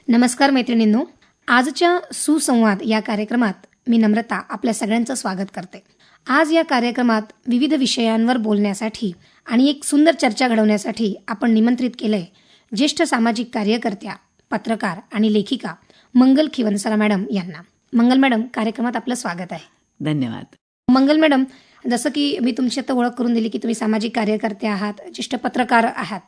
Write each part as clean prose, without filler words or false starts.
नमस्कार मैत्रिणींनो, आजच्या सुसंवाद या कार्यक्रमात मी नम्रता आपल्या सगळ्यांचं स्वागत करते. आज या कार्यक्रमात विविध विषयांवर बोलण्यासाठी आणि एक सुंदर चर्चा घडवण्यासाठी आपण निमंत्रित केलंय ज्येष्ठ सामाजिक कार्यकर्त्या, पत्रकार आणि लेखिका मंगल खिवनसरा मॅडम यांना. मंगल मॅडम, कार्यक्रमात आपलं स्वागत आहे. धन्यवाद. मंगल मॅडम, जसं की मी तुमची आता ओळख करून दिली की तुम्ही सामाजिक कार्यकर्ते आहात, ज्येष्ठ पत्रकार आहात,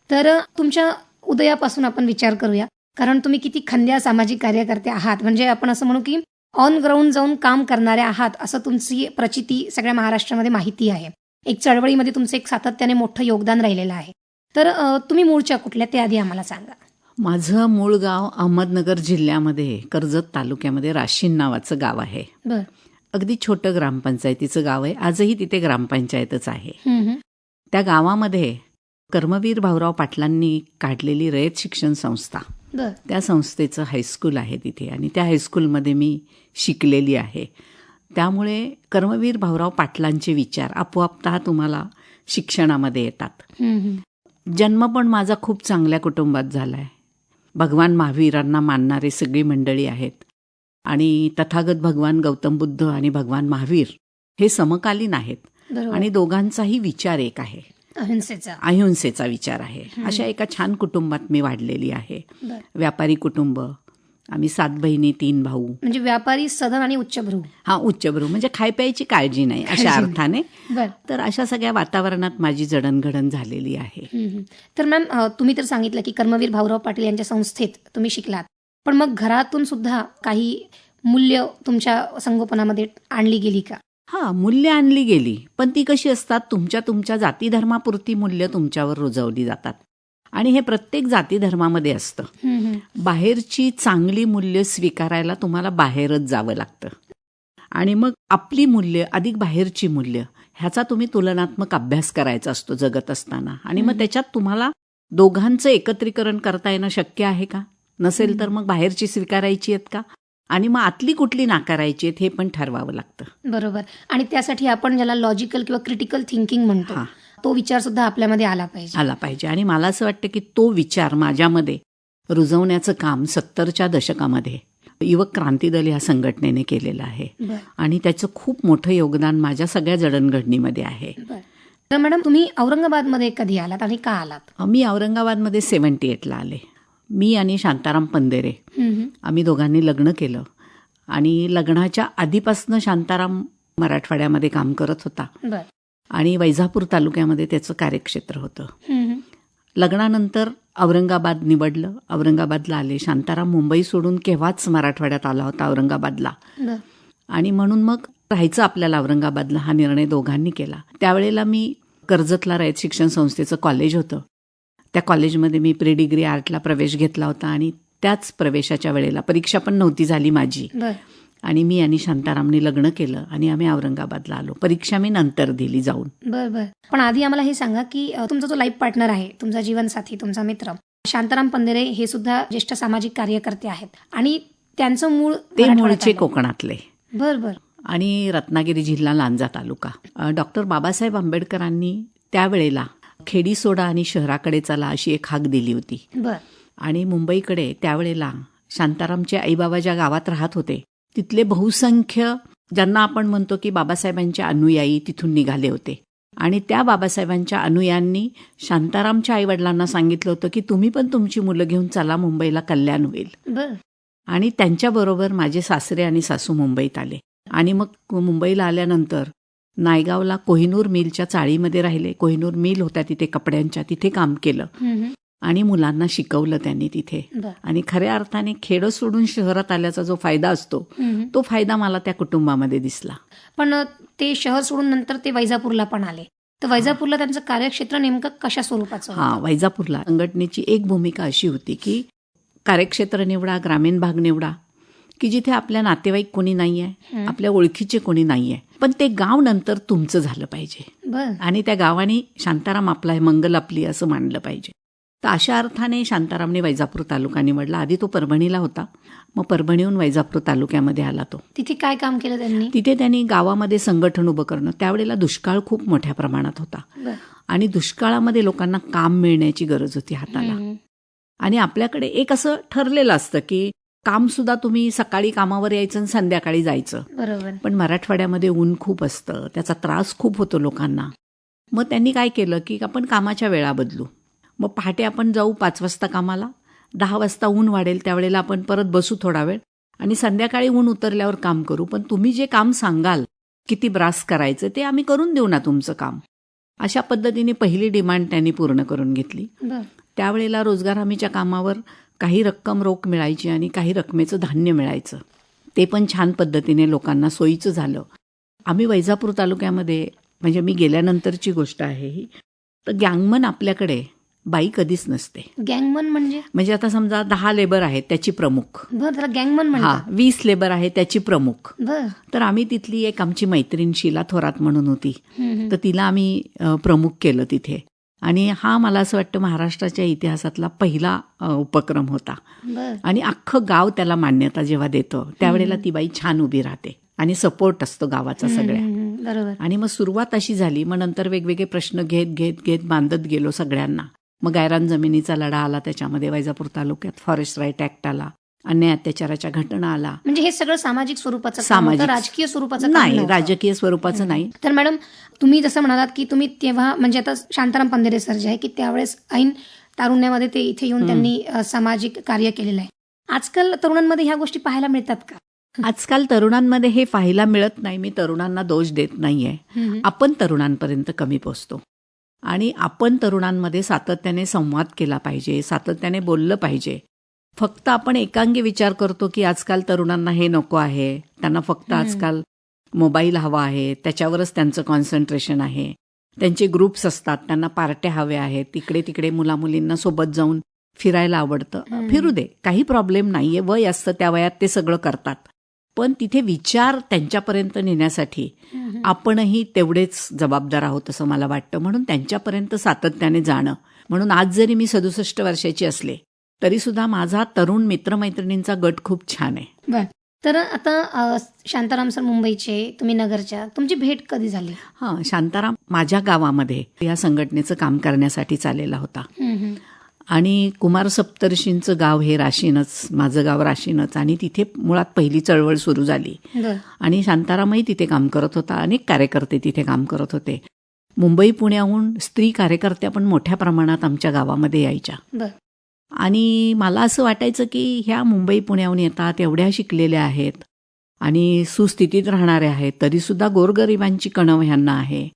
तर तुमच्या उदयापासून आपण विचार करूया. कारण तुम्ही किती खंद्या सामाजिक कार्यकर्ते आहात, म्हणजे आपण असं म्हणू की ऑन ग्राउंड जाऊन काम करणाऱ्या आहात असं तुमची प्रचिती सगळ्या महाराष्ट्रामध्ये माहिती आहे. एक चळवळीमध्ये तुमचं एक सातत्याने मोठं योगदान राहिलेलं आहे. तर तुम्ही मूळच्या कुठल्या ते आधी आम्हाला सांगा. माझं मूळ गाव अहमदनगर जिल्ह्यामध्ये कर्जत तालुक्यामध्ये राशीन नावाचं गाव आहे. बरं. अगदी छोटं ग्रामपंचायतीचं गाव आहे. आजही तिथे ग्रामपंचायतच आहे. त्या गावामध्ये कर्मवीर भाऊराव पाटलांनी काढलेली रयत शिक्षण संस्था, बरं. त्या संस्थेचं हायस्कूल आहे तिथे आणि त्या हायस्कूलमध्ये मी शिकलेली आहे. त्यामुळे कर्मवीर भाऊराव पाटलांचे विचार आपोआपतः तुम्हाला शिक्षणामध्ये येतात. जन्म पण माझा खूप चांगल्या कुटुंबात झाला आहे. भगवान महावीरांना मानणारे सगळी मंडळी आहेत आणि तथागत भगवान गौतम बुद्ध आणि भगवान महावीर हे समकालीन आहेत. बरोबर. आणि दोघांचाही विचार एक आहे, अहिंसेचा विचार आहे. अशा एका छान कुटुंबात मी वाढलेली आहे. बरं. व्यापारी कुटुंब. आम्ही 7 बहिणी 3 भाऊ. म्हणजे व्यापारी, सधन आणि उच्चभ्रू. हा, उच्चभ्रू म्हणजे खाय प्यायची काळजी नाही अशा अर्थाने. बरं. तर अशा सगळ्या वातावरणात माझी जडणघडण झालेली आहे. तर मॅम, तुम्ही तर सांगितलं की कर्मवीर भाऊराव पाटील यांच्या संस्थेत तुम्ही शिकलात, पण मग घरातून सुद्धा काही मूल्य तुमच्या संगोपनामध्ये आणली गेली का? हा, मूल्य आणली गेली, पण ती कशी असतात, तुमच्या जाती धर्मापुरती मूल्य तुमच्यावर रुजवली जातात आणि हे प्रत्येक जाती धर्मामध्ये असतं. बाहेरची चांगली मूल्य स्वीकारायला तुम्हाला बाहेरच जावं लागतं आणि मग आपली मूल्य अधिक बाहेरची मूल्य ह्याचा तुम्ही तुलनात्मक अभ्यास करायचा असतो जगत असताना. आणि मग त्याच्यात तुम्हाला दोघांचं एकत्रीकरण करता येणं शक्य आहे का? नसेल तर मग बाहेरची स्वीकारायची आहेत का आणि मग आतली कुठली नाकारायची आहेत हे पण ठरवावं लागतं. बरोबर. आणि त्यासाठी आपण ज्याला लॉजिकल किंवा क्रिटिकल थिंकिंग म्हणतो, तो विचार सुद्धा आपल्यामध्ये आला पाहिजे. आणि मला असं वाटतं की तो विचार माझ्यामध्ये रुजवण्याचं काम 70च्या दशकामध्ये युवक क्रांती दल या संघटनेने केलेलं आहे. आणि त्याचं खूप मोठं योगदान माझ्या सगळ्या जडणघडणीमध्ये आहे. तर मॅडम, तुम्ही औरंगाबादमध्ये कधी आलात आणि का आलात? मी औरंगाबादमध्ये 78ला आले. मी आणि शांताराम पंदेरे आम्ही दोघांनी लग्न केलं आणि लग्नाच्या आधीपासून शांताराम मराठवाड्यामध्ये काम करत होता आणि वैजापूर तालुक्यामध्ये त्याचं कार्यक्षेत्र होतं. लग्नानंतर औरंगाबाद निवडलं, औरंगाबादला आले. शांताराम मुंबई सोडून केव्हाच मराठवाड्यात आला होता औरंगाबादला आणि म्हणून मग राहायचं आपल्याला औरंगाबादला हा निर्णय दोघांनी केला. त्यावेळेला मी कर्जतला रयत शिक्षण संस्थेचं कॉलेज होतं, त्या कॉलेजमध्ये मी प्री डिग्री आर्टला प्रवेश घेतला होता आणि त्याच प्रवेशाच्या वेळेला परीक्षा पण नव्हती झाली माझी आणि मी आणि शांतारामनी लग्न केलं आणि आम्ही औरंगाबादला आलो. परीक्षा मी नंतर दिली जाऊन. बरं. पण आधी आम्हाला हे सांगा की तुमचा जो लाईफ पार्टनर आहे, तुमचा जीवनसाथी, तुमचा मित्र शांताराम पंदेरे हे सुद्धा ज्येष्ठ सामाजिक कार्यकर्ते आहेत आणि त्यांचं मूळ ते मूळचे कोकणातले. बरं. आणि रत्नागिरी जिल्हा लांजा तालुका. डॉक्टर बाबासाहेब आंबेडकरांनी त्यावेळेला खेडी सोडा आणि शहराकडे चला अशी एक हाक दिली होती. आणि मुंबईकडे त्यावेळेला शांतारामचे आईबाबा ज्या गावात राहत होते तिथले बहुसंख्य, ज्यांना आपण म्हणतो की बाबासाहेबांचे अनुयायी, तिथून निघाले होते. आणि त्या बाबासाहेबांच्या अनुयायांनी शांतारामच्या आईवडिलांना सांगितलं होतं की तुम्ही पण तुमची मुलं घेऊन चला, मुंबईला कल्याण होईल. आणि त्यांच्याबरोबर माझे सासरे आणि सासू मुंबईत आले आणि मग मुंबईला आल्यानंतर नायगावला कोहिनूर मिलच्या चाळीमध्ये राहिले. कोहिनूर मिल होत्या तिथे कपड्यांच्या, तिथे काम केलं आणि मुलांना शिकवलं त्यांनी तिथे. आणि खऱ्या अर्थाने खेडं सोडून शहरात आल्याचा जो फायदा असतो तो फायदा मला त्या कुटुंबामध्ये दिसला. पण ते शहर सोडून नंतर ते वैजापूरला पण आले, तर वैजापूरला त्यांचं कार्यक्षेत्र नेमकं कशा स्वरूपाचं? वैजापूरला संघटनेची एक भूमिका अशी होती की कार्यक्षेत्र निवडा, ग्रामीण भाग निवडा की जिथे आपल्या नातेवाईक कोणी नाही आहे, आपल्या ओळखीचे कोणी नाही आहे, पण ते गाव नंतर तुमचं झालं पाहिजे आणि त्या गावाने शांताराम आपला आहे, मंगल आपली असं मानलं पाहिजे. तर अशा अर्थाने शांतारामने वैजापूर तालुका निवडला. आधी तो परभणीला होता, मग परभणीहून वैजापूर तालुक्यामध्ये आला. तो तिथे काय काम केलं त्यांनी? तिथे त्यांनी गावामध्ये संघटन उभं करणं. त्यावेळेला दुष्काळ खूप मोठ्या प्रमाणात होता आणि दुष्काळामध्ये लोकांना काम मिळण्याची गरज होती हाताला. आणि आपल्याकडे एक असं ठरलेलं असतं की काम सुद्धा तुम्ही सकाळी कामावर यायचं आणि संध्याकाळी जायचं. बरोबर. पण मराठवाड्यामध्ये ऊन खूप असतं, त्याचा त्रास खूप होतो लोकांना. मग त्यांनी काय केलं की आपण कामाच्या वेळा बदलू. मग पहाटे आपण जाऊ 5 वाजता कामाला, 10 वाजता ऊन वाढेल त्यावेळेला आपण परत बसू थोडा वेळ आणि संध्याकाळी ऊन उतरल्यावर काम करू. पण तुम्ही जे काम सांगाल किती ब्रास करायचं ते आम्ही करून देऊ ना तुमचं काम. अशा पद्धतीने पहिली डिमांड त्यांनी पूर्ण करून घेतली. त्यावेळेला रोजगार हमीच्या कामावर काही रक्कम रोख मिळायची आणि काही रकमेचं धान्य मिळायचं. ते पण छान पद्धतीने लोकांना सोयीचं झालं. आम्ही वैजापूर तालुक्यामध्ये, म्हणजे मी गेल्यानंतरची गोष्ट आहे ही, तर गँगमन आपल्याकडे बाई कधीच नसते. गँगमन म्हणजे आता समजा 10 लेबर आहेत त्याची प्रमुख, त्याला गँगमन म्हणतात. 20 लेबर आहे त्याची प्रमुख. बर. तर आम्ही तिथली एक आमची मैत्रीण शीला थोरात म्हणून होती, तर तिला आम्ही प्रमुख केलं तिथे. आणि हा मला असं वाटतं महाराष्ट्राच्या इतिहासातला पहिला उपक्रम होता. आणि अख्खं गाव त्याला मान्यता जेव्हा देतं त्यावेळेला ती बाई छान उभी राहते आणि सपोर्ट असतो गावाचा सगळ्या. बरोबर. आणि मग सुरुवात अशी झाली. मग नंतर वेगवेगळे प्रश्न घेत घेत घेत बांधत गेलो सगळ्यांना. मग गायरान जमिनीचा लढा आला, त्याच्यामध्ये वैजापूर तालुक्यात फॉरेस्ट राईट ऍक्ट आला, अन्याय अत्याचाराच्या घटना आला. म्हणजे हे सगळं सामाजिक स्वरूपाचं, राजकीय स्वरूपाचं नाही, राजकीय स्वरूपाचं नाही. तर मॅडम, तुम्ही जसं म्हणालात की तुम्ही तेव्हा, म्हणजे आता शांताराम पंधेरे सर जे आहे की त्यावेळेस ऐन तारुण्यामध्ये ते इथे येऊन त्यांनी सामाजिक कार्य केलेलं आहे. आजकाल तरुणांमध्ये ह्या गोष्टी पाहायला मिळतात का? आजकाल तरुणांमध्ये हे पाहायला मिळत नाही. मी तरुणांना दोष देत नाहीये. आपण तरुणांपर्यंत कमी पोहोचतो आणि आपण तरुणांमध्ये सातत्याने संवाद केला पाहिजे, सातत्याने बोललं पाहिजे. फक्त आपण एकांगी विचार करतो की आजकाल तरुणांना हे नको आहे, त्यांना फक्त आजकाल मोबाईल हवा आहे, त्याच्यावरच त्यांचं कॉन्सन्ट्रेशन आहे. त्यांचे ग्रुप्स असतात, त्यांना पार्ट्या हव्या आहेत, तिकडे तिकडे मुलामुलींना सोबत जाऊन फिरायला आवडतं. फिरू दे, काही प्रॉब्लेम नाहीये. वय असतं, त्या वयात ते सगळं करतात. पण तिथे विचार त्यांच्यापर्यंत नेण्यासाठी आपणही तेवढेच जबाबदार आहोत असं मला वाटतं. म्हणून त्यांच्यापर्यंत सातत्याने जाणं. म्हणून आज जरी मी 67 वर्षाची असले तरी सुद्धा माझा तरुण मित्रमैत्रिणींचा गट खूप छान आहे. बर. तर आता शांताराम सर मुंबईचे, तुम्ही नगरच्या, तुमची भेट कधी झाली? शांताराम माझ्या गावामध्ये या संघटनेचं काम करण्यासाठी चाललेला होता. आणि कुमार सप्तर्षींचं गाव हे राशीनच, माझं गाव राशीनच. आणि तिथे मुळात पहिली चळवळ सुरू झाली. आणि शांतारामही तिथे काम करत होता, अनेक कार्यकर्ते तिथे काम करत होते. मुंबई पुण्याहून स्त्री कार्यकर्त्या पण मोठ्या प्रमाणात आमच्या गावामध्ये यायच्या. आणि मला असं वाटायचं की ह्या मुंबई पुण्याहून येतात, एवढ्या शिकलेल्या आहेत आणि सुस्थितीत राहणाऱ्या आहेत, तरीसुद्धा गोरगरिबांची कणव ह्यांना आहे,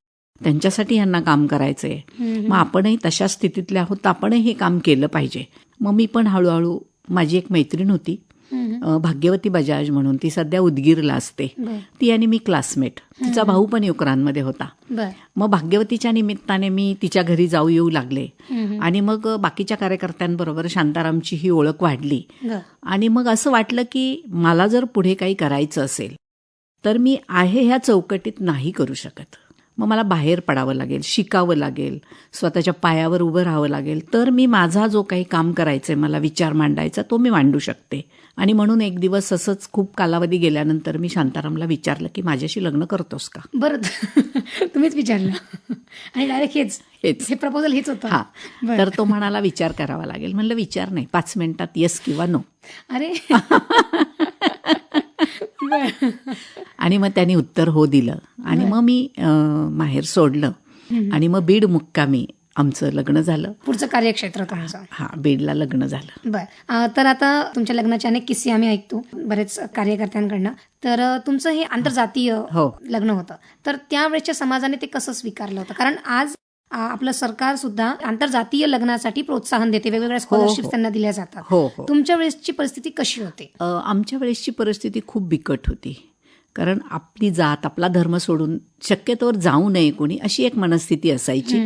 त्यांच्यासाठी ह्यांना काम करायचंय. मग आपणही तशा स्थितीतले आहोत, तर आपणही हे काम केलं पाहिजे. मग मी पण हळूहळू, माझी एक मैत्रीण होती भाग्यवती बजाज म्हणून, ती सध्या उदगीरला असते, ती आणि मी क्लासमेट. तिचा भाऊ पण युक्रानमध्ये होता. मग भाग्यवतीच्या निमित्ताने मी तिच्या घरी जाऊ येऊ लागले. आणि मग बाकीच्या कार्यकर्त्यांबरोबर शांतारामची ही ओळख वाढली. आणि मग असं वाटलं की मला जर पुढे काही करायचं असेल तर मी आहे ह्या चौकटीत नाही करू शकत. मग मला बाहेर पडावं लागेल, शिकावं लागेल, स्वतःच्या पायावर उभं राहावं लागेल, तर मी माझा जो काही काम करायचंय, मला विचार मांडायचा, तो मी मांडू शकते. आणि म्हणून एक दिवस असंच खूप कालावधी गेल्यानंतर मी शांतारामला विचारलं की माझ्याशी लग्न करतोस का? बरं, तुम्हीच विचारलं आणि डायरेक्ट हे प्रपोजल हेच होतं? तर तो म्हणाला विचार करावा लागेल. म्हणलं विचार नाही, 5 मिनिटात येस किंवा नो. अरे आणि मग त्यांनी उत्तर हो दिलं. आणि मग मी माहेर सोडलं आणि मग बीड मुक्कामी आमचं लग्न झालं. पुढचं कार्यक्षेत्र तुमचं? बीडला लग्न झालं. बरं. तर आता तुमच्या लग्नाचे अनेक किस्से आम्ही ऐकतो बरेच कार्यकर्त्यांकडनं. तर तुमचं हे आंतरजातीय लग्न होतं, तर त्यावेळेच्या समाजाने ते कसं स्वीकारलं होतं? कारण आज आपलं सरकार सुद्धा आंतरजातीय लग्नासाठी प्रोत्साहन देते, वेगवेगळ्या स्कॉलरशिप त्यांना दिल्या जातात. तुमच्या वेळेसची परिस्थिती कशी होती? आमच्या वेळेसची परिस्थिती खूप बिकट होती. कारण आपली जात, आपला धर्म सोडून शक्यतोवर जाऊ नये कोणी, अशी एक मनस्थिती असायची.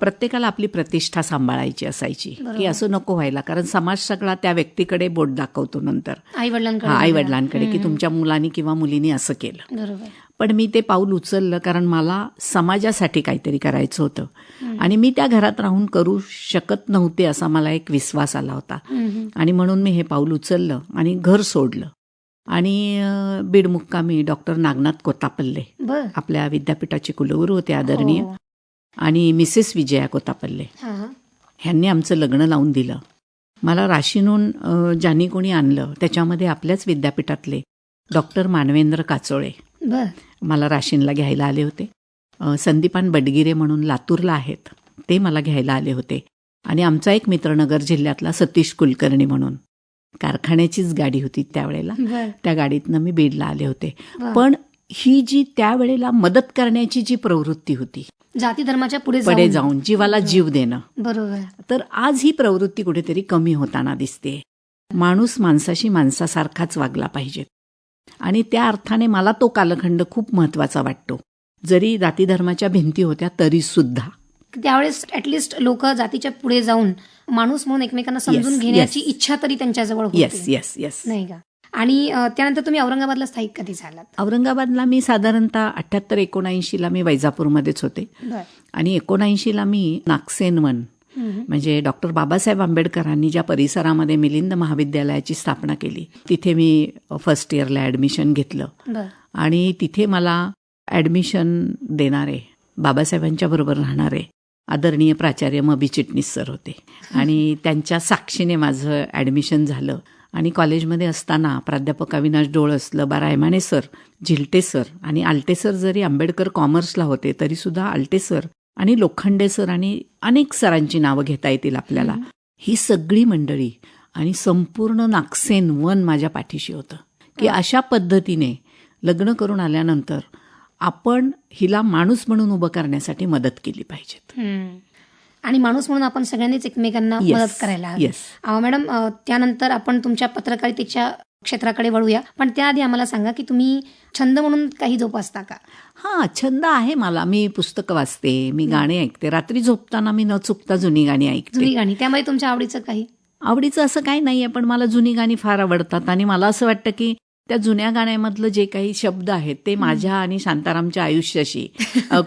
प्रत्येकाला आपली प्रतिष्ठा सांभाळायची असायची की असं नको व्हायला. कारण समाज सगळा त्या व्यक्तीकडे बोट दाखवतो नंतर, आईवडिलांकडे, की तुमच्या मुलांनी किंवा मुलींनी असं केलं. पण मी ते पाऊल उचललं, कारण मला समाजासाठी काहीतरी करायचं होतं. आणि मी त्या घरात राहून करू शकत नव्हते असा मला एक विश्वास आला होता. आणि म्हणून मी हे पाऊल उचललं आणि घर सोडलं. आणि बीड मुक्कामी डॉक्टर नागनाथ कोतापल्ले, आपल्या विद्यापीठाचे कुलगुरू होते आदरणीय, आणि मिसेस विजया कोतापल्ले, ह्यांनी आमचं लग्न लावून दिलं. मला राशीनहून ज्यांनी कोणी आणलं त्याच्यामध्ये आपल्याच विद्यापीठातले डॉक्टर मानवेंद्र काचोळे बर मला राशीनला घ्यायला आले होते. संदीपान बडगिरे म्हणून लातूरला आहेत, ते मला घ्यायला आले होते. आणि आमचा एक मित्र नगर जिल्ह्यातला सतीश कुलकर्णी म्हणून, कारखान्याचीच गाडी होती त्यावेळेला, बर त्या गाडीतनं मी बीडला आले होते. वा. पण ही जी त्यावेळेला मदत करण्याची जी प्रवृत्ती होती, जाती धर्माच्या पुढे जाऊन जीवाला जीव देणं, बरोबर. तर आज ही प्रवृत्ती कुठेतरी कमी होताना दिसते. माणूस माणसाशी माणसासारखाच वागला पाहिजे. आणि त्या अर्थाने मला तो कालखंड खूप महत्त्वाचा वाटतो. जरी जाती धर्माच्या भिंती होत्या तरी सुद्धा त्यावेळेस ऍटलिस्ट लोक जातीच्या पुढे जाऊन माणूस म्हणून एकमेकांना समजून Yes, घेण्याची yes. इच्छा तरी त्यांच्याजवळ येस होती, येस येस. नाही का? आणि त्यानंतर तुम्ही औरंगाबादला स्थायिक कधी झालात? औरंगाबादला मी साधारणतः 78-79ला मी वैजापूरमध्येच होते. बर आणि 79ला मी नागसेनवन म्हणजे डॉक्टर बाबासाहेब आंबेडकरांनी ज्या परिसरामध्ये मिलिंद महाविद्यालयाची स्थापना केली तिथे मी फर्स्ट इयरला ॲडमिशन घेतलं. बर आणि तिथे मला ॲडमिशन देणारे बाबासाहेबांच्या बरोबर राहणारे आदरणीय प्राचार्य मबी चिटणीस सर होते. आणि त्यांच्या साक्षीने माझं ॲडमिशन झालं. आणि कॉलेजमध्ये असताना प्राध्यापक अविनाश डोळस, लबा रायमाने सर, झिलटे सर आणि आलटे सर जरी आंबेडकर कॉमर्सला होते तरीसुद्धा आलटे सर आणि लोखंडे सर आणि अनेक सरांची नावं घेता येतील आपल्याला. ही सगळी मंडळी आणि संपूर्ण नागसेन वन माझ्या पाठीशी होतं की अशा पद्धतीने लग्न करून आल्यानंतर आपण हिला माणूस म्हणून उभं करण्यासाठी मदत केली पाहिजे. आणि माणूस म्हणून आपण सगळ्यांनीच एकमेकांना मदत करायला हवी. येस. मॅडम, त्यानंतर आपण तुमच्या पत्रकारितेच्या क्षेत्राकडे वळूया, पण त्याआधी आम्हाला सांगा की तुम्ही छंद म्हणून काही जोपासता का? हां, छंद आहे मला. मी पुस्तकं वाचते, मी गाणी ऐकते. रात्री झोपताना मी न चुकता जुनी गाणी ऐकते. जुनी गाणी, त्यामध्ये तुमच्या आवडीचं काही? आवडीचं असं काही नाही आहे, पण मला जुनी गाणी फार आवडतात. आणि मला असं वाटतं की त्या जुन्या गाण्यामधलं जे काही शब्द आहेत ते माझ्या आणि शांतारामच्या आयुष्याशी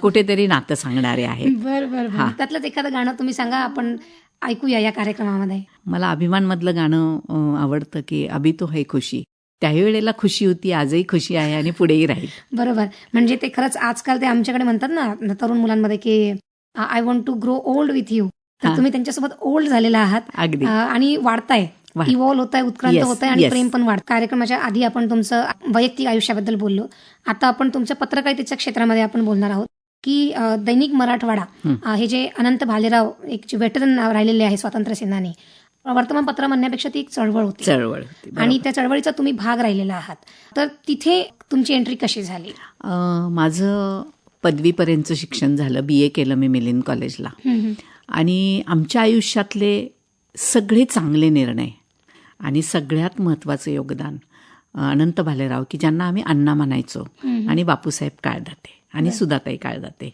कुठेतरी नातं सांगणारे आहेत. बरं. त्यातलंच एखादं गाणं तुम्ही सांगा, आपण ऐकूया या कार्यक्रमामध्ये. मला अभिमानमधलं गाणं आवडतं की अभी तो है खुशी. त्याही वेळेला खुशी होती, आजही खुशी आहे आणि पुढेही राहील. बरोबर. म्हणजे ते खरंच आजकाल ते आमच्याकडे म्हणतात ना तरुण मुलांमध्ये की I want to grow old with you. तर तुम्ही त्यांच्यासोबत ओल्ड झालेला आहात. अगदी. आणि वाढताय, इव्हॉल्व होत आहे, उत्क्रांत Yes, होत आहे आणि yes. प्रेम पण वाढतं. कार्यक्रमाच्या आधी आपण तुमचं वैयक्तिक आयुष्याबद्दल बोललो. आता आपण तुमच्या पत्रकारितेच्या क्षेत्रामध्ये आपण बोलणार आहोत की दैनिक मराठवाडा हे जे अनंत भालेराव एक जे वेटरन राहिलेले आहे स्वातंत्र्य सेनानी, वर्तमानपत्र म्हणण्यापेक्षा ती एक चळवळ होती. आणि त्या चळवळीचा तुम्ही भाग राहिलेला आहात. तर तिथे तुमची एंट्री कशी झाली? माझं पदवीपर्यंतचं शिक्षण झालं. BA केलं मी मिलिंद कॉलेजला. आणि आमच्या आयुष्यातले सगळे चांगले निर्णय आणि सगळ्यात महत्त्वाचं योगदान अनंत भालेराव, की ज्यांना आम्ही अण्णा म्हणायचो, आणि बापूसाहेब काळदाते आणि सुधाताई काळदाते.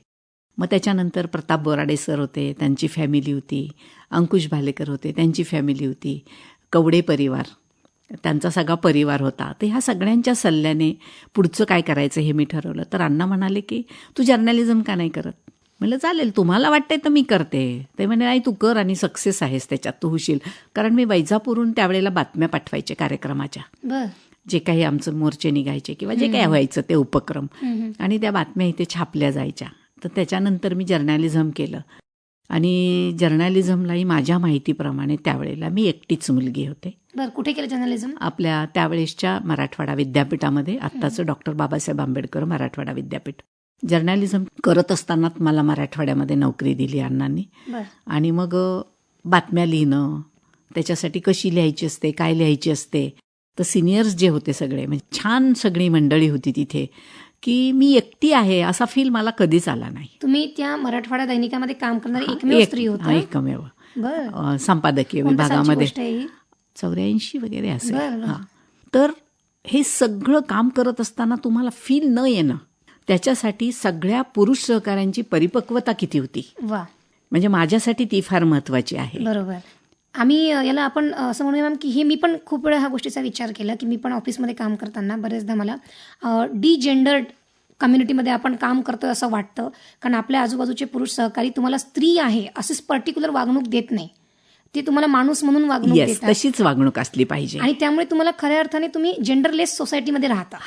मग त्याच्यानंतर प्रताप बोराडे सर होते, त्यांची फॅमिली होती. अंकुश भालेकर होते, त्यांची फॅमिली होती. कवडे परिवार, त्यांचा सगळा परिवार होता. तर ह्या सगळ्यांच्या सल्ल्याने पुढचं काय करायचं हे मी ठरवलं. तर अण्णा म्हणाले की तू जर्नलिझम का नाही करत? म्हणलं चालेल, तुम्हाला वाटतंय तर मी करते. ते म्हणे नाही, तू कर आणि सक्सेस आहेस त्याच्यात, तू होशील. कारण मी वैजापूरहून त्यावेळेला बातम्या पाठवायचे कार्यक्रमाच्या, जे काही आमचं मोर्चे निघायचे किंवा जे काही व्हायचं ते उपक्रम, आणि त्या बातम्या इथे छापल्या जायच्या. तर त्याच्यानंतर मी जर्नलिझम केलं. आणि जर्नलिझमलाही माझ्या माहितीप्रमाणे त्यावेळेला मी एकटीच मुलगी होते. कुठे केलं जर्नलिझम? आपल्या त्यावेळेसच्या मराठवाडा विद्यापीठामध्ये, आत्ताचं डॉक्टर बाबासाहेब आंबेडकर मराठवाडा विद्यापीठ. जर्नलिझम करत असतानाच मला मराठवाड्यामध्ये नोकरी दिली अण्णांनी. आणि मग बातम्या लिहिणं, त्याच्यासाठी कशी लिहायची असते, काय लिहायची असते, तर सिनियर्स जे होते सगळे, म्हणजे छान सगळी मंडळी होती तिथे, की मी एकटी आहे असा फील मला कधीच आला नाही. तुम्ही त्या मराठवाडा दैनिकामध्ये काम करणारी एकमेव स्त्री होता? एकमेव. संपादकीय विभागामध्ये 84 वगैरे असेल. तर हे सगळं काम करत असताना तुम्हाला फील न येणं, त्याच्यासाठी सगळ्या पुरुष सहकाऱ्यांची परिपक्वता किती होती, म्हणजे माझ्यासाठी ती फार महत्वाची आहे. बरोबर. आम्ही याला आपण असं म्हणूया मॅम की हे मी पण खूप वेळा ह्या गोष्टीचा विचार केला की मी पण ऑफिसमध्ये काम करताना बरेचदा मला डिजेंडर्ड कम्युनिटीमध्ये आपण काम करतोय असं वाटतं. कारण आपल्या आजूबाजूचे पुरुष सहकारी तुम्हाला स्त्री आहे असंच पर्टिक्युलर वागणूक देत नाही, ते तुम्हाला माणूस म्हणून वागणूक देतात. तशीच वागणूक असली पाहिजे. आणि त्यामुळे तुम्हाला खऱ्या अर्थाने तुम्ही जेंडरलेस सोसायटीमध्ये राहता.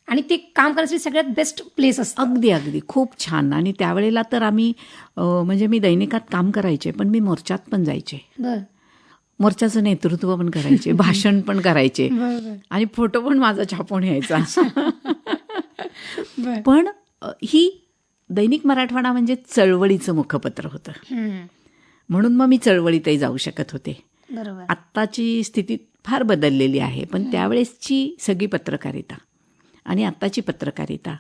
आणि ते काम करण्यासाठी सगळ्यात बेस्ट प्लेस असतं. अगदी खूप छान. आणि त्यावेळेला तर आम्ही म्हणजे मी दैनिकात काम करायचे, पण मी मोर्चात पण जायचे. मोर्चाचं नेतृत्व पण करायचे, भाषण पण करायचे बरोबर. आणि फोटो पण माझा छापून यायचा. बरं. पण ही दैनिक मराठवाडा म्हणजे चळवळीचं मुखपत्र होतं. हम्म. म्हणून मग मी चळवळीतही जाऊ शकत होते. बरोबर. आत्ताची स्थिती फार बदललेली आहे, पण त्यावेळेसची सगळी पत्रकारिता आणि आत्ताची पत्रकारिता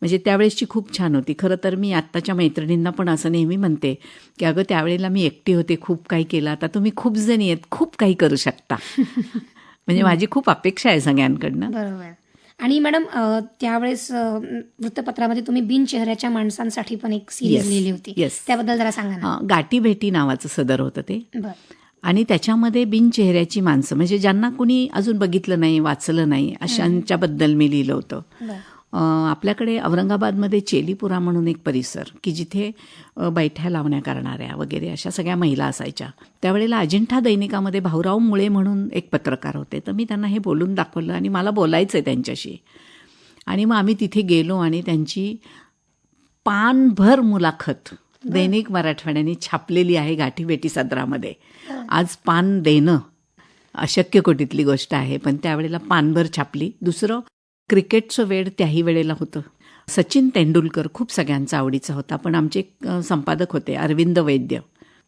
म्हणजे त्यावेळेसची खूप छान होती. खरं तर मी आत्ताच्या मैत्रिणींना पण असं नेहमी म्हणते की अगं त्यावेळेला मी एकटी होते, खूप काही केलं, आता तुम्ही खूप जणी आहेत, खूप काही करू शकता. म्हणजे माझी खूप अपेक्षा आहे सगळ्यांकडनं. बरोबर. आणि मॅडम त्यावेळेस वृत्तपत्रामध्ये तुम्ही बिनचेहऱ्याच्या माणसांसाठी पण एक सिरीज Yes, लिहिली होती. yes. त्याबद्दल जरा सांगा ना. गाठी भेटी नावाचं सदर होतं ते. बरं. आणि त्याच्यामध्ये बिनचेहऱ्याची माणसं म्हणजे ज्यांना कुणी अजून बघितलं नाही, वाचलं नाही, अशांच्याबद्दल मी लिहिलं होतं. बरं. आपल्याकडे औरंगाबादमध्ये चेलीपुरा म्हणून एक परिसर की जिथे बैठ्या लावण्या करणाऱ्या वगैरे अशा सगळ्या महिला असायच्या. त्यावेळेला अजिंठा दैनिकामध्ये भाऊराव मुळे म्हणून एक पत्रकार होते. तर मी त्यांना हे बोलून दाखवलं आणि मला बोलायचं आहे त्यांच्याशी. आणि मग आम्ही तिथे गेलो आणि त्यांची पानभर मुलाखत दैनिक मराठवाड्याने छापलेली आहे गाठीभेटी सदरामध्ये. आज पान देणं अशक्य कोटीतली गोष्ट आहे, पण त्यावेळेला पानभर छापली. दुसरं, क्रिकेटचं वेड त्याही वेळेला होतं. सचिन तेंडुलकर खूप सगळ्यांचा आवडीचा होता, पण आमचे एक संपादक होते अरविंद वैद्य.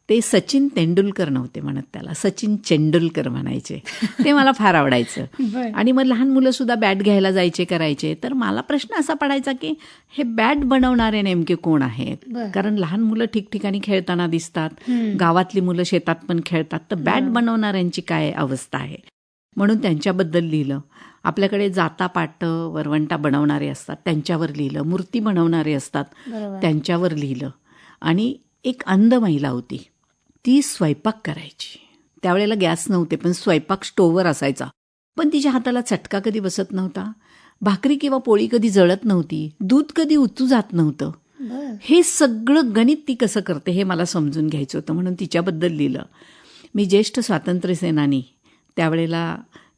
ते सचिन तेंडुलकर नव्हते म्हणत, त्याला सचिन चेंडुलकर म्हणायचे. ते मला फार आवडायचं. बरं. आणि मग लहान मुलं सुद्धा बॅट घ्यायला जायचे, करायचे. तर मला प्रश्न असा पडायचा की हे बॅट बनवणारे नेमके कोण आहेत? बरं. कारण लहान मुलं ठिकठिकाणी खेळताना दिसतात, गावातली मुलं शेतात पण खेळतात, तर बॅट बनवणाऱ्यांची काय अवस्था आहे? म्हणून त्यांच्याबद्दल लिहिलं. आपल्याकडे जातापाटं वरवंटा बनवणारे असतात त्यांच्यावर लिहिलं. मूर्ती बनवणारे असतात बरोबर. त्यांच्यावर लिहिलं. आणि एक अंध महिला होती, ती स्वयंपाक करायची. त्यावेळेला गॅस नव्हते, पण स्वयंपाक स्टोव्हवर असायचा. पण तिच्या हाताला चटका कधी बसत नव्हता, भाकरी किंवा पोळी कधी जळत नव्हती, दूध कधी उतू जात नव्हतं. बरं. हे सगळं गणित ती कसं करते हे मला समजून घ्यायचं होतं, म्हणून तिच्याबद्दल लिहिलं. मी ज्येष्ठ स्वातंत्र्यसेनानी त्यावेळेला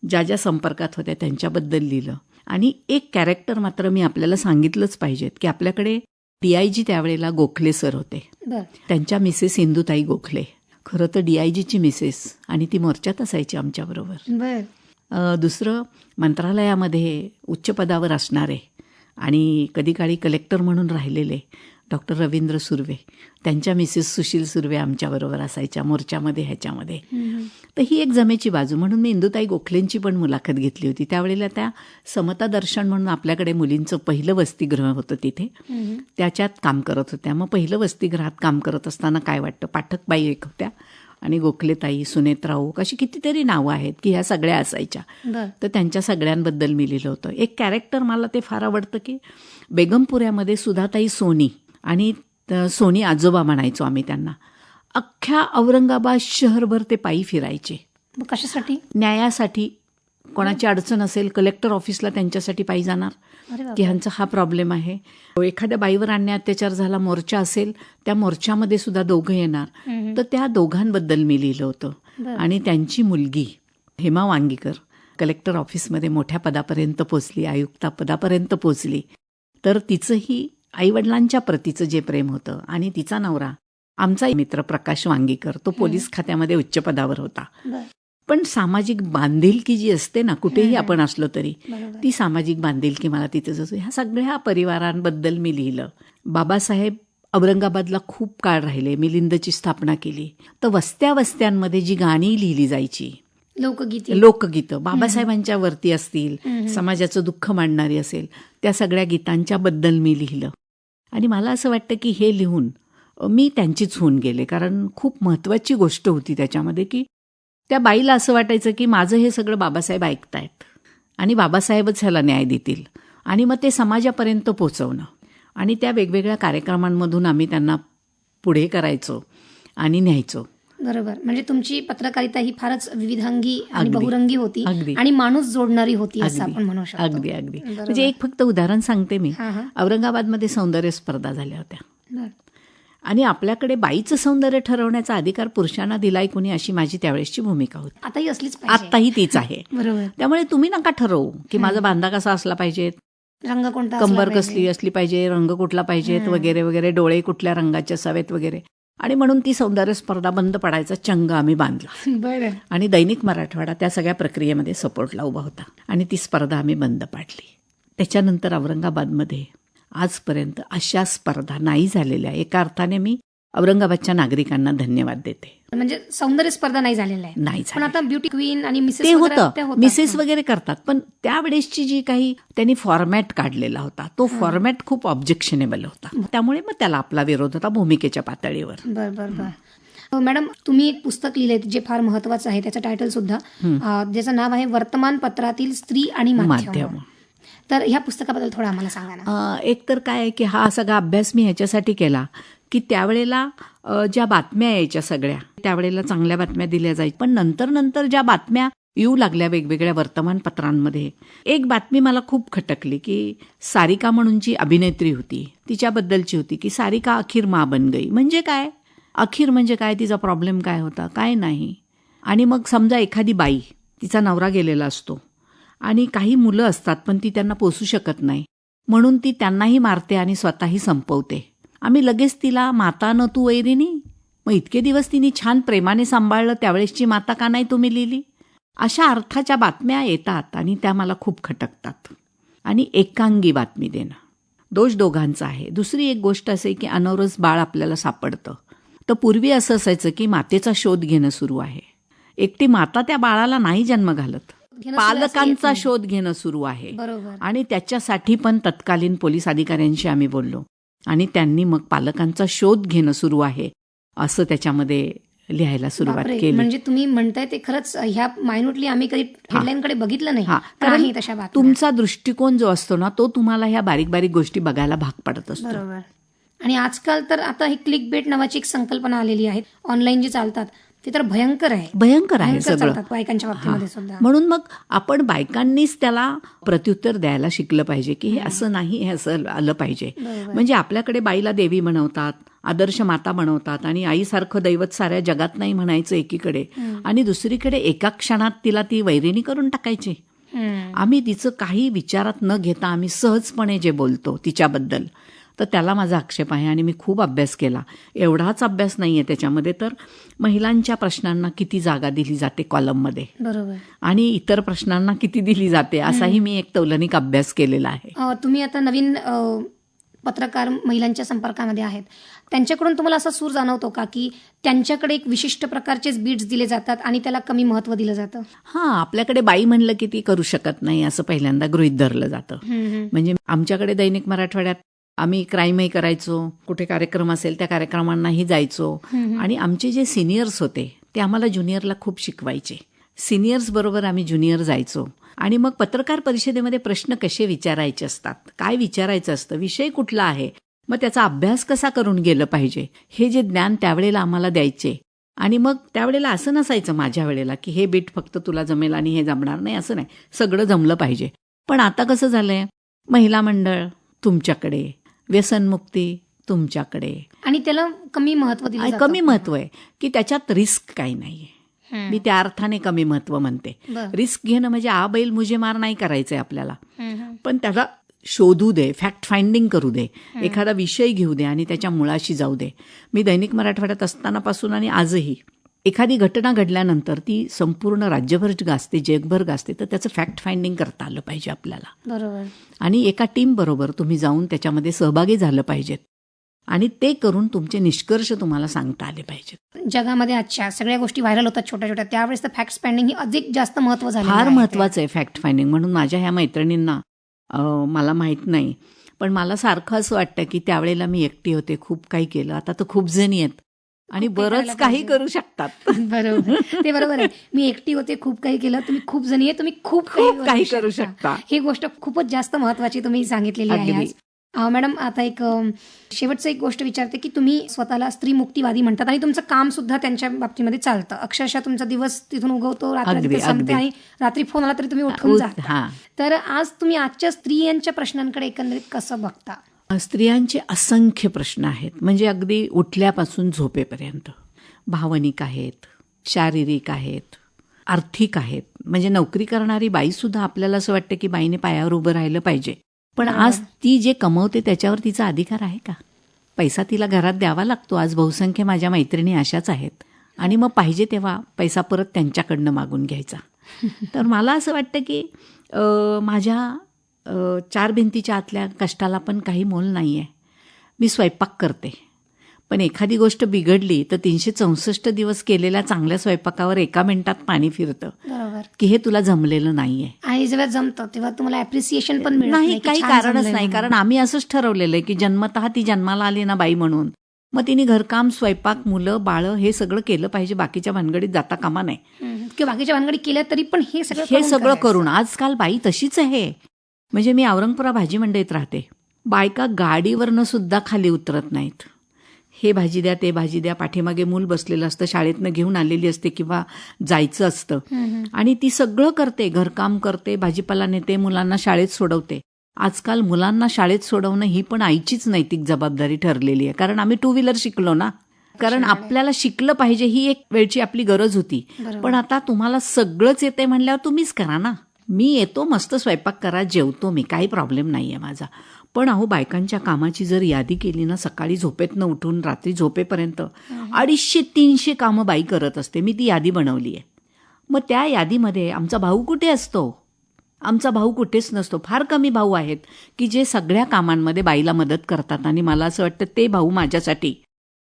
ज्या ज्या संपर्कात होत्या त्यांच्याबद्दल लिहिलं. आणि एक कॅरेक्टर मात्र मी आपल्याला सांगितलंच पाहिजेत की आपल्याकडे DIG त्यावेळेला गोखले सर होते. बरं. त्यांच्या मिसेस इंदुताई गोखले. खरं तर DIGची मिसेस, आणि ती मोर्चात असायची आमच्याबरोबर. बरं. दुसरं, मंत्रालयामध्ये उच्च पदावर असणारे आणि कधी काळी कलेक्टर म्हणून राहिलेले डॉक्टर रवींद्र सुर्वे, त्यांच्या मिसेस सुशील सुर्वे आमच्याबरोबर असायच्या मोर्चामध्ये ह्याच्यामध्ये. तर ही एक जमेची बाजू. म्हणून मी इंदुताई गोखलेंची पण मुलाखत घेतली होती. त्यावेळेला त्या समता दर्शन म्हणून आपल्याकडे मुलींचं पहिलं वसतिगृह होतं, तिथे त्याच्यात काम करत होत्या. मग पहिलं वसतिगृहात काम करत असताना काय वाटतं, पाठकबाई एक होत्या आणि गोखलेताई, सुनेत्राऊ, अशी कितीतरी नावं आहेत की ह्या सगळ्या असायच्या. बरं. तर त्यांच्या सगळ्यांबद्दल मी लिहिलं होतं. एक कॅरेक्टर मला ते फार आवडतं की बेगमपुऱ्यामध्ये सुधाताई सोनी, आणि सोनी आजोबा म्हणायचो आम्ही त्यांना, अख्ख्या औरंगाबाद शहरभर ते पायी फिरायचे. मग कशासाठी? न्यायासाठी. कोणाची अडचण असेल, कलेक्टर ऑफिसला त्यांच्यासाठी पायी जाणार अरे बापरे. की ह्यांचा हा प्रॉब्लेम आहे. एखाद्या बाईवर अन्याय अत्याचार झाला, मोर्चा असेल, त्या मोर्चामध्ये सुद्धा दोघं येणार. तर त्या दोघांबद्दल मी लिहिलं होतं. बरं. आणि त्यांची मुलगी हेमा वांगीकर कलेक्टर ऑफिसमध्ये मोठ्या पदापर्यंत पोचली, आयुक्ता पदापर्यंत पोचली. तर तिचंही आईवडिलांच्या प्रतीचं जे प्रेम होतं, आणि तिचा नवरा आमचा मित्र प्रकाश वांगीकर, तो पोलीस खात्यामध्ये उच्च पदावर होता. बरं. पण सामाजिक बांधिलकी जी असते ना, कुठेही आपण असलो तरी, बरोबर. ती सामाजिक बांधिलकी मला तिथेच असते. ह्या सगळ्या परिवारांबद्दल मी लिहिलं. बाबासाहेब औरंगाबादला खूप काळ राहिले, मिलिंदची स्थापना केली. तर वस्त्या वस्त्यांमध्ये जी गाणी लिहिली जायची, लोकगीतं बाबासाहेबांच्या वरती असतील, समाजाचं दुःख मांडणारी असेल, त्या सगळ्या गीतांच्या बद्दल मी लिहिलं. आणि मला असं वाटतं की हे लिहून मी त्यांचीच होऊन गेले, कारण खूप महत्त्वाची गोष्ट होती त्याच्यामध्ये की त्या बाईला असं वाटायचं की माझं हे सगळं बाबासाहेब ऐकतायत आणि बाबासाहेबच ह्याला न्याय देतील, आणि मग ते समाजापर्यंत पोचवणं. आणि त्या वेगवेगळ्या कार्यक्रमांमधून आम्ही त्यांना पुढे करायचो आणि न्यायचो. बरोबर. म्हणजे तुमची पत्रकारिता ही फारच विविधांगी आणि अगदी. बहुरंगी होती, अगदी. आणि माणूस जोडणारी होती असं अगदी. आपण म्हणू शकतो. अगदी अगदी. बरोबर. म्हणजे एक फक्त उदाहरण सांगते मी. हां, हां. औरंगाबादमध्ये सौंदर्य स्पर्धा झाल्या होत्या, बरं. आणि आपल्याकडे बाईचं सौंदर्य ठरवण्याचा अधिकार पुरुषांना दिलाय कोणी, अशी माझी त्यावेळेसची भूमिका होती. आताही असलीच पाहिजे. आत्ताही तीच आहे. बरोबर. त्यामुळे तुम्ही नका ठरवू की माझा बांधा कसा असला पाहिजे, रंग कोणता असला कंबर पाहिजे. कसली असली पाहिजे, रंग कुठला पाहिजेत वगैरे वगैरे, डोळे कुठल्या रंगाचे असावेत वगैरे. आणि म्हणून ती सौंदर्य स्पर्धा बंद पडायचा चंग आम्ही बांधला. बरं. आणि दैनिक मराठवाडा त्या सगळ्या प्रक्रियेमध्ये सपोर्टला उभा होता आणि ती स्पर्धा आम्ही बंद पाडली. त्याच्यानंतर औरंगाबादमध्ये आजपर्यंत अशा स्पर्धा नाही झालेल्या. एका अर्थाने मी औरंगाबादच्या नागरिकांना धन्यवाद देते. म्हणजे सौंदर्य स्पर्धा नाही झालेल्या आहे. नाही पण आता ब्युटी क्वीन आणि मिसेस ते वगैरे त्या होतं, होतात. मिसेस वगैरे करतात, पण त्यावेळेसची जी काही त्यांनी फॉर्मॅट काढलेला होता तो फॉर्मॅट खूप ऑब्जेक्शनेबल होता. त्यामुळे मग त्याला आपला विरोध होता भूमिकेच्या पातळीवर. बर. मॅडम, तुम्ही एक पुस्तक लिहिलंय जे फार महत्वाचं आहे. त्याचं टायटल सुद्धा ज्याचं नाव आहे वर्तमानपत्रातील स्त्री आणि माध्यम. तर ह्या पुस्तकाबद्दल थोडं आम्हाला सांगा ना. एक तर काय आहे की हा सगळा अभ्यास मी ह्याच्यासाठी केला की त्यावेळेला ज्या बातम्या यायच्या सगळ्या त्यावेळेला चांगल्या बातम्या दिल्या जायच्या, पण नंतर ज्या बातम्या येऊ लागल्या वेगवेगळ्या वर्तमानपत्रांमध्ये, एक बातमी मला खूप खटकली की सारिका म्हणून जी अभिनेत्री होती तिच्याबद्दलची होती की सारिका अखेर माँ बन गई. म्हणजे काय, अखेर म्हणजे काय, तिचा प्रॉब्लेम काय होता, काय नाही. आणि मग समजा एखादी बाई, तिचा नवरा गेलेला असतो आणि काही मुलं असतात पण ती त्यांना पोसू शकत नाही, म्हणून ती त्यांनाही मारते आणि स्वतःही संपवते. आम्ही लगेच तिला माता न तू वैरिणी, मग इतके दिवस तिने छान प्रेमाने सांभाळलं, त्यावेळेसची माता का नाही तुम्ही लिहिली. अशा अर्थाच्या बातम्या येतात आणि त्या मला खूप खटकतात. आणि एकांगी बातमी देणं, दोष दोघांचा आहे. दुसरी एक गोष्ट असे की अनवरस बाळ आपल्याला सापडतं, तर पूर्वी असं असायचं की मातेचा शोध घेणं सुरू आहे. एकटी माता त्या बाळाला नाही जन्म घालत, पालकांचा शोध घेणं सुरू आहे. आणि त्याच्यासाठी पण तत्कालीन पोलीस अधिकाऱ्यांशी आम्ही बोललो आणि त्यांनी मग पालकांचा शोध घेणं सुरू आहे असं त्याच्यामध्ये लिहायला सुरुवात केली. म्हणजे तुम्ही म्हणताय ते खरंच ह्या मायन्यूटली आम्ही कधी हेडलाईनकडे बघितलं नाही. कारण तशा तुमचा दृष्टिकोन जो असतो ना तो तुम्हाला ह्या बारीक बारीक गोष्टी बघायला भाग पडत असतो. बरोबर. आणि आजकाल तर आता ही क्लिक बेट नावाची एक संकल्पना आलेली आहे. ऑनलाईन जे चालतात ते तर भयंकर आहे सगळं बायकांच्या बाबतीमध्ये सुद्धा. म्हणून मग आपण बायकांनीच त्याला प्रत्युत्तर द्यायला शिकलं पाहिजे की हे असं नाही, हे असं आलं पाहिजे. म्हणजे आपल्याकडे बाईला देवी बनवतात, आदर्श माता बनवतात आणि आईसारखं दैवत साऱ्या जगात नाही म्हणायचं एकीकडे, आणि दुसरीकडे एका क्षणात तिला ती वैरिणी करून टाकायची. आम्ही तिचं काही विचारात न घेता आम्ही सहजपणे जे बोलतो तिच्याबद्दल, तर त्याला माझा आक्षेप आहे. आणि मी खूप अभ्यास केला. एवढाच अभ्यास नाही आहे त्याच्यामध्ये, तर महिलांच्या प्रश्नांना किती जागा दिली जाते कॉलममध्ये, बरोबर, आणि इतर प्रश्नांना किती दिली जाते असाही मी एक तौलनिक अभ्यास केलेला आहे. तुम्ही आता नवीन पत्रकार महिलांच्या संपर्कामध्ये आहेत, त्यांच्याकडून तुम्हाला असा सूर जाणवतो का की त्यांच्याकडे एक विशिष्ट प्रकारचेच बीट्स दिले जातात आणि त्याला कमी महत्व दिलं जातं? आपल्याकडे बाई म्हणलं की ती करू शकत नाही असं पहिल्यांदा गृहीत धरलं जातं. म्हणजे आमच्याकडे दैनिक मराठवाड्यात आम्ही क्राईमही करायचो, कुठे कार्यक्रम असेल त्या कार्यक्रमांनाही जायचो, आणि आमचे जे सिनियर्स होते ते आम्हाला ज्युनियरला खूप शिकवायचे. सिनियर्स बरोबर आम्ही ज्युनियर जायचो आणि मग पत्रकार परिषदेमध्ये प्रश्न कसे विचारायचे असतात, काय विचारायचं असतं, विषय कुठला आहे, मग त्याचा अभ्यास कसा करून गेलं पाहिजे, हे जे ज्ञान त्यावेळेला आम्हाला द्यायचे. आणि मग त्यावेळेला असं नसायचं माझ्या वेळेला की हे बीट फक्त तुला जमेल आणि हे जमणार नाही, असं नाही, सगळं जमलं पाहिजे. पण आता कसं झालंय, महिला मंडळ तुमच्याकडे, व्यसनमुक्ती तुमच्याकडे, आणि त्याला कमी महत्व दिलं जातं. कमी महत्व आहे की त्याच्यात रिस्क काही नाहीये. मी त्या अर्थाने कमी महत्व म्हणते. रिस्क घेणं म्हणजे आ बैल मुझे मार नाही करायचंय आपल्याला, पण त्याला शोधू दे, फॅक्ट फाइंडिंग करू दे, एखादा विषय घेऊ दे आणि त्याच्या मुळाशी जाऊ दे. मी दैनिक मराठवाड्यात असतानापासून आणि आजही एखादी घटना घडल्यानंतर ती संपूर्ण राज्यभर गाजते, जगभर गाजते, तर त्याचं फॅक्ट फाइंडिंग करता आलं पाहिजे आपल्याला. बरोबर. आणि एका टीम बरोबर तुम्ही जाऊन त्याच्यामध्ये सहभागी झालं पाहिजेत आणि ते करून तुमचे निष्कर्ष तुम्हाला सांगता आले पाहिजेत. जगामध्ये आजच्या सगळ्या गोष्टी व्हायरल होतात छोट्या छोट्या, त्यावेळेस तर फॅक्ट फाइंडिंग ही अधिक जास्त महत्व झालं, फार महत्वाचं आहे फॅक्ट फाइंडिंग. म्हणून माझ्या ह्या मैत्रिणींना मला माहीत नाही, पण मला सारखं असं वाटतं की त्यावेळेला मी एकटी होते, खूप काही केलं. आता तर खूप जणी आहेत आणि बरंच काही करू शकतात. बरोबर, ते बरोबर आहे. मी एकटी होते, खूप काही केलं. तुम्ही खूप जणी आहे, तुम्ही खूप काही करू शकता. ही गोष्ट खूपच जास्त महत्वाची तुम्ही सांगितलेली आहे. मॅडम, आता एक शेवटचं एक गोष्ट विचारते की तुम्ही स्वतःला स्त्री मुक्तीवादी म्हणतात आणि तुमचं काम सुद्धा त्यांच्या बाबतीमध्ये चालतं. अक्षरशः तुमचा दिवस तिथून उगवतो, रात्री संपते आणि रात्री फोन आला तरी तुम्ही उठून जाता. तर आज तुम्ही आजच्या स्त्रियांच्या प्रश्नांकडे एकंदरीत कसं बघता? स्त्रियांचे असंख्य प्रश्न आहेत, म्हणजे अगदी उठल्यापासून झोपेपर्यंत. भावनिक आहेत, शारीरिक आहेत, आर्थिक आहेत. म्हणजे नोकरी करणारी बाईसुद्धा आपल्याला असं वाटतं की बाईने पायावर उभं राहिलं पाहिजे, पण आज ती जे कमवते त्याच्यावर तिचा अधिकार आहे का? पैसा तिला घरात द्यावा लागतो. आज बहुसंख्य माझ्या मैत्रिणी अशाच आहेत. आणि मग पाहिजे तेव्हा पैसा परत त्यांच्याकडनं मागून घ्यायचा. तर मला असं वाटतं की माझ्या 4 भिंतीच्या आतल्या कष्टाला पण काही मोल नाही आहे. मी स्वयंपाक करते, पण एखादी गोष्ट बिघडली तर 364 दिवस केलेल्या चांगल्या स्वयंपाकावर 1 मिनिटात पाणी फिरतं. बरोबर. की हे तुला जमलेलं नाहीये. आणि जेव्हा जमतं तेव्हा तुम्हाला अप्रिसिएशन पण मिळत नाही, की काही छान कारणच जमलंय नाही. म्हणून. कारण आम्ही असंच ठरवलेलं आहे की जन्मतः ती जन्माला आली ना बाई म्हणून, मग तिने घरकाम, स्वयंपाक, मुलं, बाळं हे सगळं केलं पाहिजे. बाकीच्या भानगडीत जाता कामा नाही. किंवा बाकीच्या भानगडी केल्या तरी पण हे सगळं करून आजकाल बाई तशीच आहे. म्हणजे मी औरंगपुरा भाजी मंडईत राहते. बायका गाडीवरनं सुद्धा खाली उतरत नाहीत. हे भाजी द्या, ते भाजी द्या. पाठीमागे मूल बसलेलं असतं, शाळेतनं घेऊन आलेली असते किंवा जायचं असतं, आणि ती सगळं करते. घरकाम करते, भाजीपाला नेते, मुलांना शाळेत सोडवते. आजकाल मुलांना शाळेत सोडवणं ही पण आईचीच नैतिक जबाबदारी ठरलेली आहे. कारण आम्ही 2 व्हीलर शिकलो ना. कारण आपल्याला शिकलं पाहिजे ही एक वेळची आपली गरज होती. पण आता तुम्हाला सगळंच येते म्हणल्यावर तुम्हीच करा ना. मी येतो, मस्त स्वयंपाक करा, जेवतो मी, काही प्रॉब्लेम नाही आहे माझा. पण अहो, बायकांच्या कामाची जर यादी केली ना, सकाळी झोपेतनं उठून रात्री झोपेपर्यंत 250-300 कामं बाई करत असते. मी ती यादी बनवली आहे. मग त्या यादीमध्ये आमचा भाऊ कुठे असतो? आमचा भाऊ कुठेच नसतो. फार कमी भाऊ आहेत की जे सगळ्या कामांमध्ये बाईला मदत करतात. आणि मला असं वाटतं ते भाऊ माझ्यासाठी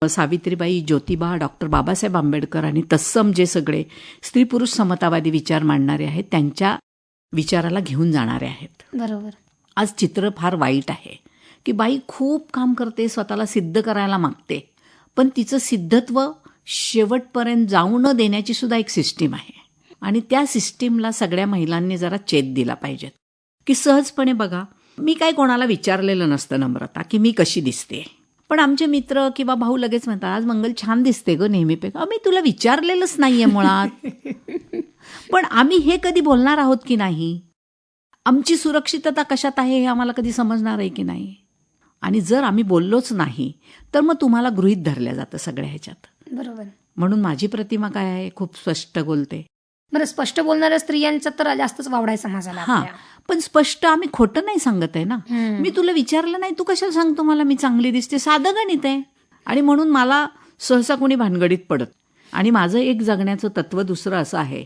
सावित्रीबाई, ज्योतिबा, डॉक्टर बाबासाहेब आंबेडकर आणि तत्सम जे सगळे स्त्री पुरुष समतावादी विचार मांडणारे आहेत त्यांच्या विचाराला घेऊन जाणारे आहेत. बरोबर. आज चित्र फार वाईट आहे की बाई खूप काम करते, स्वतःला सिद्ध करायला मागते, पण तिचं सिद्धत्व शेवटपर्यंत जाऊ न देण्याची सुद्धा एक सिस्टीम आहे. आणि त्या सिस्टीमला सगळ्या महिलांनी जरा चेत दिला पाहिजेत. की सहजपणे बघा, मी काय कोणाला विचारलेलं नसतं नम्रता की मी कशी दिसते, पण आमचे मित्र किंवा भाऊ लगेच म्हणतात, आज मंगल छान दिसते ग नेहमीपेक्षा. मी तुला विचारलेलंच नाहीये मुळात. पण आम्ही हे कधी बोलणार आहोत की नाही? आमची सुरक्षितता कशात आहे हे आम्हाला कधी समजणार आहे की नाही? आणि जर आम्ही बोललोच नाही तर मग तुम्हाला गृहीत धरल्या जातं सगळ्या ह्याच्यात. बरोबर. म्हणून माझी प्रतिमा काय आहे, खूप स्पष्ट बोलते. बरं, स्पष्ट बोलणाऱ्या स्त्रियांचा तर जास्तच वावडाय समाजाला. हां, पण स्पष्ट आम्ही खोटं नाही सांगत आहे ना. मी तुला विचारलं नाही, तू कशाला सांगतो मला मी चांगली दिसते? साधं गणित आहे. आणि म्हणून मला सहसा कोणी भानगडीत पडत. आणि माझं एक जगण्याचं तत्व दुसरं असं आहे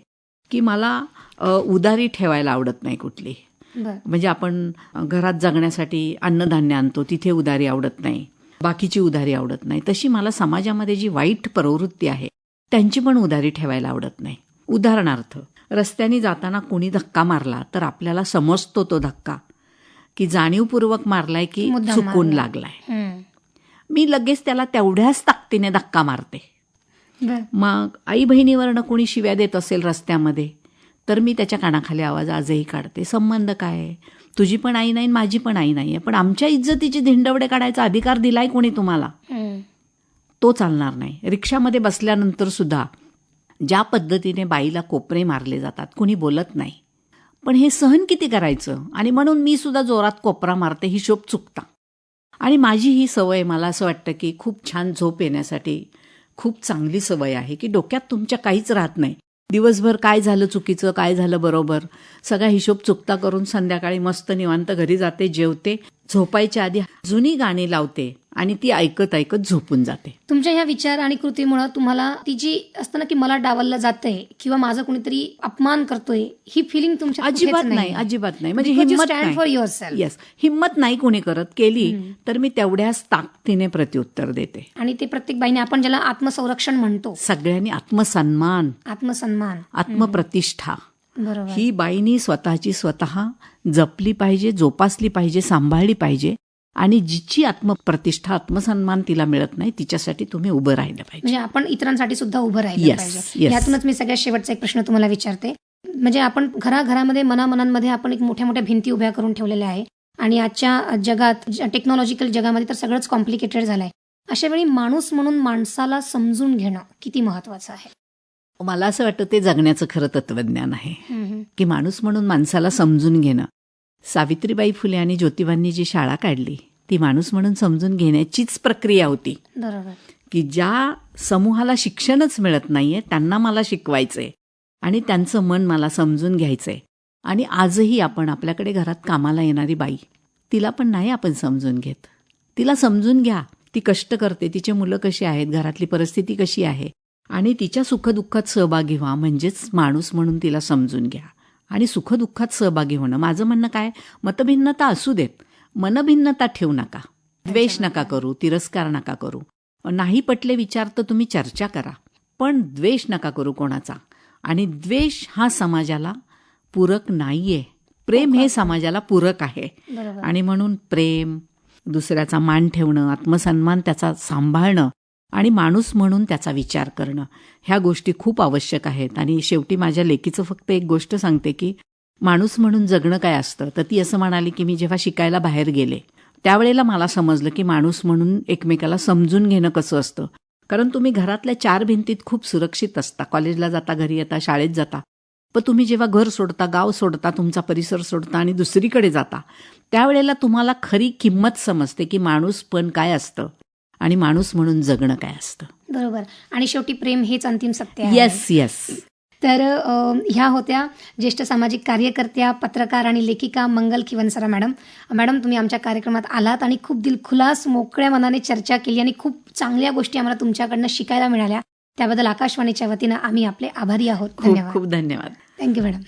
की मला उदारी ठेवायला आवडत नाही कुठली. म्हणजे आपण घरात जगण्यासाठी अन्नधान्य आणतो, तिथे उदारी आवडत नाही, बाकीची उदारी आवडत नाही. तशी मला समाजामध्ये जी वाईट प्रवृत्ती आहे त्यांची पण उदारी ठेवायला आवडत नाही. उदाहरणार्थ, रस्त्याने जाताना कोणी धक्का मारला तर आपल्याला समजतो तो धक्का की जाणीवपूर्वक मारलाय की चुकून लागलाय. मी लगेच त्याला तेवढ्याच ताकदीने धक्का मारते. मग आई बहिणीवरनं कोणी शिव्या देत असेल रस्त्यामध्ये तर मी त्याच्या कानाखाली आवाज आजही काढते. संबंध काय आहे? तुझी पण आई नाही, माझी पण आई नाही आहे, पण आमच्या इज्जतीचे धिंडवडे काढायचा अधिकार दिलाय कोणी तुम्हाला? तो चालणार नाही. रिक्षामध्ये बसल्यानंतर सुद्धा ज्या पद्धतीने बाईला कोपरे मारले जातात, कोणी बोलत नाही, पण हे सहन किती करायचं? आणि म्हणून मी सुद्धा जोरात कोपरा मारते, हिशोब चुकता. आणि माझी ही सवय, मला असं वाटतं की खूप छान झोप येण्यासाठी खूप चांगली सवय आहे की डोक्यात तुमच्या काहीच राहत नाही. दिवसभर काय झालं चुकीचं, काय झालं बरोबर, सगळा हिशोब चुकता करून संध्याकाळी मस्त निवांत घरी जाते, जेवते, झोपायच्या आधी जुनी गाणी लावते आणि ती ऐकत ऐकत झोपून जाते. तुमच्या ह्या विचार आणि कृतीमुळे तुम्हाला ती जी असतं ना की मला डावललं जातंय किंवा माझा कोणीतरी अपमान करतोय, ही फिलिंग तुमच्या अजिबात नाही, अजिबात नाही. म्हणजे हिम्मत नाही. येस, हिम्मत नाही कोणी करत. केली तर मी तेवढ्याच ताकदीने प्रत्युत्तर देते. आणि ते प्रत्येक बाईने, आपण ज्याला आत्मसंरक्षण म्हणतो, सगळ्यांनी आत्मसन्मान, आत्मप्रतिष्ठा, बरोबर, ही बाईनी स्वतःची स्वतः जपली पाहिजे, जोपासली पाहिजे, सांभाळली पाहिजे. आणि जिची आत्मप्रतिष्ठा, आत्मसन्मान तिला मिळत नाही, तिच्यासाठी तुम्ही उभं राहिलं पाहिजे. म्हणजे आपण इतरांसाठी सुद्धा उभं राहिलं पाहिजे. यातूनच मी सगळ्यात शेवटचा एक प्रश्न तुम्हाला विचारते. म्हणजे आपण घराघरामध्ये, मनामनांमध्ये आपण एक मोठ्या मोठ्या भिंती उभ्या करून ठेवलेल्या आहे. आणि आजच्या जगात, टेक्नॉलॉजिकल जगामध्ये तर सगळंच कॉम्प्लिकेटेड झालंय. अशा वेळी माणूस म्हणून माणसाला समजून घेणं किती महत्वाचं आहे? मला असं वाटतं ते जगण्याचं खरं तत्वज्ञान आहे की माणूस म्हणून माणसाला समजून घेणं. सावित्रीबाई फुले आणि ज्योतिबांनी जी शाळा काढली ती माणूस म्हणून समजून घेण्याचीच प्रक्रिया होती. बरोबर. की ज्या समूहाला शिक्षणच मिळत नाहीये त्यांना मला शिकवायचंय आणि त्यांचं मन मला समजून घ्यायचंय. आणि आजही आपण आपल्याकडे घरात कामाला येणारी बाई, तिला पण नाही आपण समजून घेत. तिला समजून घ्या, ती कष्ट करते, तिचे मुलं कशी आहेत, घरातली परिस्थिती कशी आहे, आणि तिच्या सुखदुःखात सहभागी व्हा, म्हणजेच माणूस म्हणून तिला समजून घ्या. आणि सुखदुःखात सहभागी होणं, माझं म्हणणं काय, मतभिन्नता असू देत, मनभिन्नता ठेवू नका, द्वेष नका करू, तिरस्कार नका करू. नाही पटले विचार तर तुम्ही चर्चा करा, पण द्वेष नका करू कोणाचा. आणि द्वेष हा समाजाला पूरक नाहीये, प्रेम हे समाजाला पूरक आहे. बरोबर. आणि म्हणून प्रेम, दुसऱ्याचा मान ठेवणं, आत्मसन्मान त्याचा सांभाळणं आणि माणूस म्हणून त्याचा विचार करणं, ह्या गोष्टी खूप आवश्यक आहेत. आणि शेवटी माझ्या लेकीचं फक्त एक गोष्ट सांगते की माणूस म्हणून जगणं काय असतं. तर ती असं म्हणाली की मी जेव्हा शिकायला बाहेर गेले त्यावेळेला मला समजलं की माणूस म्हणून एकमेकाला समजून घेणं कसं असतं. कारण तुम्ही घरातल्या 4 भिंतीत खूप सुरक्षित असता, कॉलेजला जाता, घरी येता, शाळेत जाता, पण तुम्ही जेव्हा घर सोडता, गाव सोडता, तुमचा परिसर सोडता आणि दुसरीकडे जाता, त्यावेळेला तुम्हाला खरी किंमत समजते की माणूस पण काय असतं आणि माणूस म्हणून जगणं काय असतं. बरोबर. आणि शेवटी प्रेम हेच अंतिम सत्य आहे. Yes yes. तर ह्या होत्या ज्येष्ठ सामाजिक कार्यकर्त्या, पत्रकार आणि लेखिका मंगल खिवनसरा मॅडम. मॅडम, तुम्ही आमच्या कार्यक्रमात आलात आणि खूप दिलखुलास मोकळ्या मनाने चर्चा केली आणि खूप चांगल्या गोष्टी आम्हाला तुमच्याकडनं शिकायला मिळाल्या. त्याबद्दल आकाशवाणीच्या वतीनं आम्ही आपले आभारी आहोत. खूप धन्यवाद. खूप धन्यवाद. Thank you madam.